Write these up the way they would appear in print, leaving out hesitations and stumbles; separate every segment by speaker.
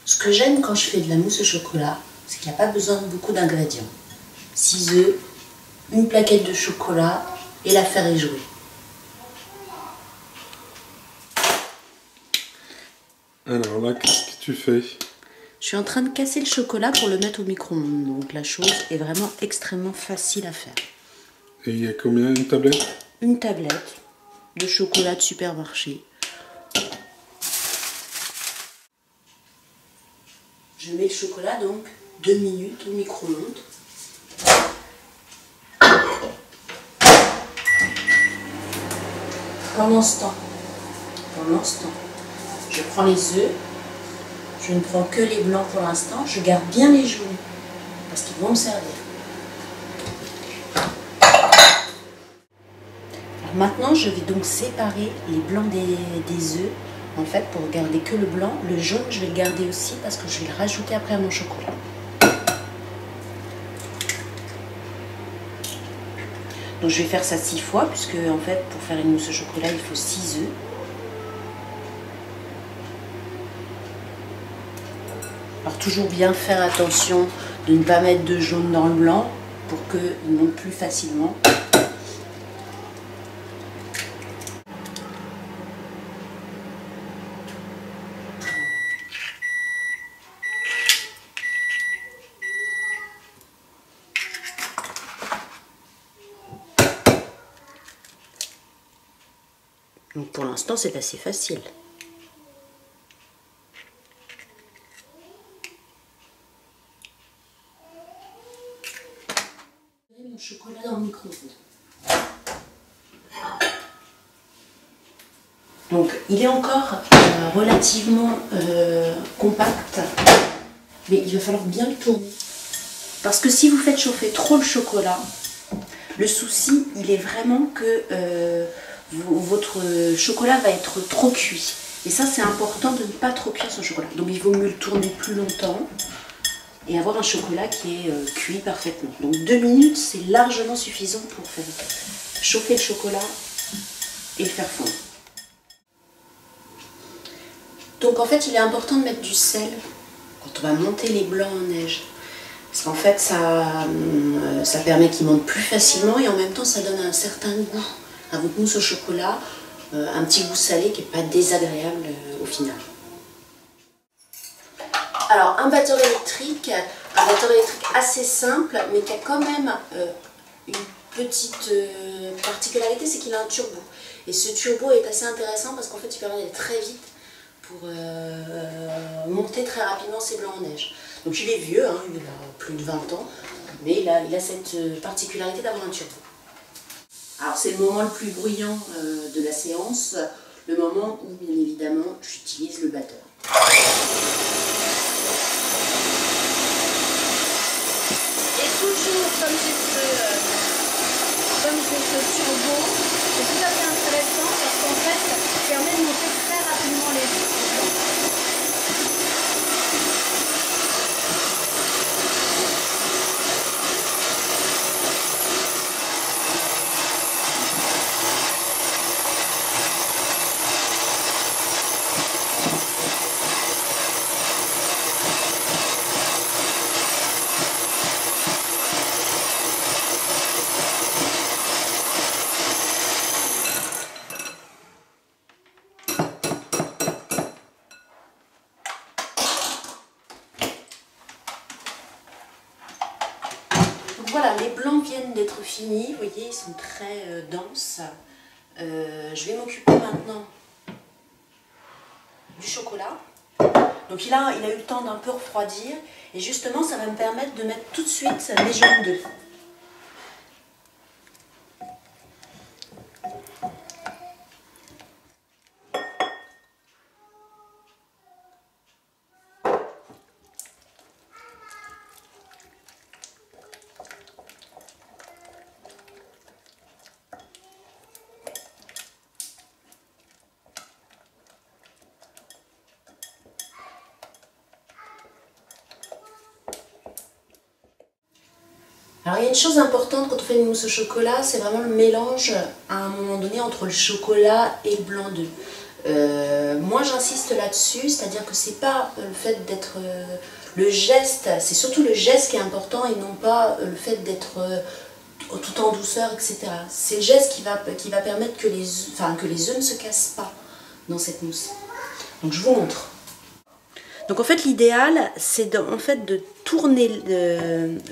Speaker 1: Ce que j'aime quand je fais de la mousse au chocolat, c'est qu'il n'y a pas besoin de beaucoup d'ingrédients. 6 œufs, une plaquette de chocolat et l'affaire est jouée.
Speaker 2: Alors là, qu'est-ce que tu fais?
Speaker 1: Je suis en train de casser le chocolat pour le mettre au micro-ondes. Donc la chose est vraiment extrêmement facile à faire.
Speaker 2: Et il y a combien, une tablette?
Speaker 1: Une tablette de chocolat de supermarché. Je mets le chocolat donc 2 minutes au micro-ondes. Pendant ce temps, je prends les œufs. Je ne prends que les blancs pour l'instant. Je garde bien les jaunes parce qu'ils vont me servir. Alors maintenant, je vais donc séparer les blancs des œufs. En fait, pour garder que le blanc, le jaune, je vais le garder aussi parce que je vais le rajouter après à mon chocolat. Donc je vais faire ça 6 fois puisque en fait, pour faire une mousse au chocolat, il faut 6 œufs. Alors toujours bien faire attention de ne pas mettre de jaune dans le blanc pour qu'il monte plus facilement. Donc pour l'instant c'est assez facile. Mon chocolat dans le micro-ondes. Donc il est encore relativement compact, mais il va falloir bien le tourner. Parce que si vous faites chauffer trop le chocolat, le souci il est vraiment que votre chocolat va être trop cuit. Et ça c'est important de ne pas trop cuire son chocolat. Donc il vaut mieux le tourner plus longtemps et avoir un chocolat qui est cuit parfaitement. Donc 2 minutes c'est largement suffisant pour faire chauffer le chocolat et le faire fondre. Donc en fait il est important de mettre du sel quand on va monter les blancs en neige. Parce qu'en fait ça permet qu'ils montent plus facilement et en même temps ça donne un certain goût à votre mousse au chocolat, un petit goût salé qui n'est pas désagréable au final. Alors un batteur électrique assez simple mais qui a quand même une petite particularité, c'est qu'il a un turbo. Et ce turbo est assez intéressant parce qu'en fait il permet d'aller très vite pour monter très rapidement ses blancs en neige. Donc il est vieux, hein, il a plus de 20 ans, mais il a cette particularité d'avoir un turbo. Alors c'est le moment le plus bruyant de la séance, le moment où bien évidemment j'utilise le batteur. Et toujours comme j'ai ce turbo, c'est tout à fait intéressant parce qu'en fait ça permet de monter très rapidement les blancs. Voilà, les blancs viennent d'être finis, vous voyez, ils sont très denses. Je vais m'occuper maintenant du chocolat. Donc il a eu le temps d'un peu refroidir et justement ça va me permettre de mettre tout de suite les jaunes d'œufs. Alors il y a une chose importante quand on fait une mousse au chocolat, c'est vraiment le mélange à un moment donné entre le chocolat et le blanc d'œuf. Moi j'insiste là-dessus, c'est-à-dire que c'est pas le fait d'être... le geste, c'est surtout le geste qui est important et non pas le fait d'être tout en douceur, etc. C'est le geste qui va permettre que les œufs ne se cassent pas dans cette mousse. Donc je vous montre. Donc en fait l'idéal c'est de tourner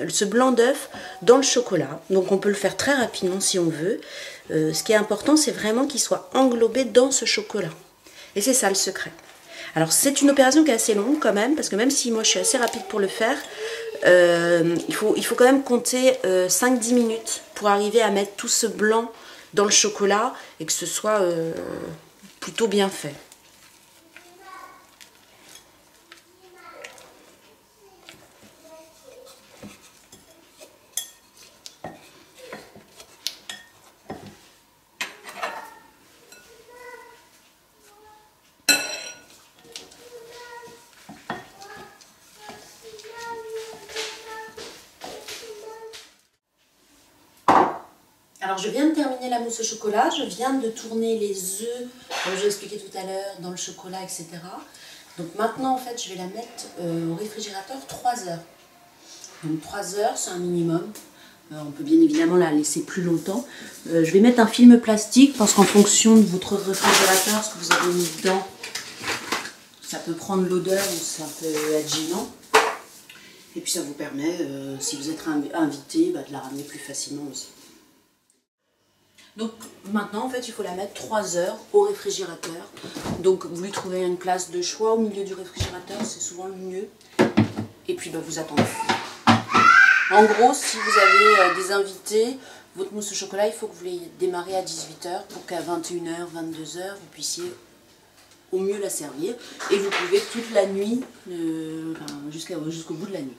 Speaker 1: ce blanc d'œuf dans le chocolat. Donc on peut le faire très rapidement si on veut. Ce qui est important c'est vraiment qu'il soit englobé dans ce chocolat. Et c'est ça le secret. Alors c'est une opération qui est assez longue quand même, parce que même si moi je suis assez rapide pour le faire, il faut quand même compter 5-10 minutes pour arriver à mettre tout ce blanc dans le chocolat et que ce soit plutôt bien fait. Alors je viens de terminer la mousse au chocolat, je viens de tourner les œufs, comme j'ai expliqué tout à l'heure, dans le chocolat, etc. Donc maintenant en fait je vais la mettre au réfrigérateur 3 heures. Donc 3 heures c'est un minimum, on peut bien évidemment la laisser plus longtemps. Je vais mettre un film plastique parce qu'en fonction de votre réfrigérateur, ce que vous avez mis dedans, ça peut prendre l'odeur ou ça peut être gênant. Et puis ça vous permet, si vous êtes invité, de la ramener plus facilement aussi. Donc maintenant en fait il faut la mettre 3 heures au réfrigérateur. Donc vous lui trouvez une place de choix au milieu du réfrigérateur, c'est souvent le mieux. Et puis vous attendez. En gros si vous avez des invités, votre mousse au chocolat il faut que vous les démarrez à 18 h pour qu'à 21 h, 22 h vous puissiez au mieux la servir. Et vous pouvez toute la nuit, jusqu'au bout de la nuit.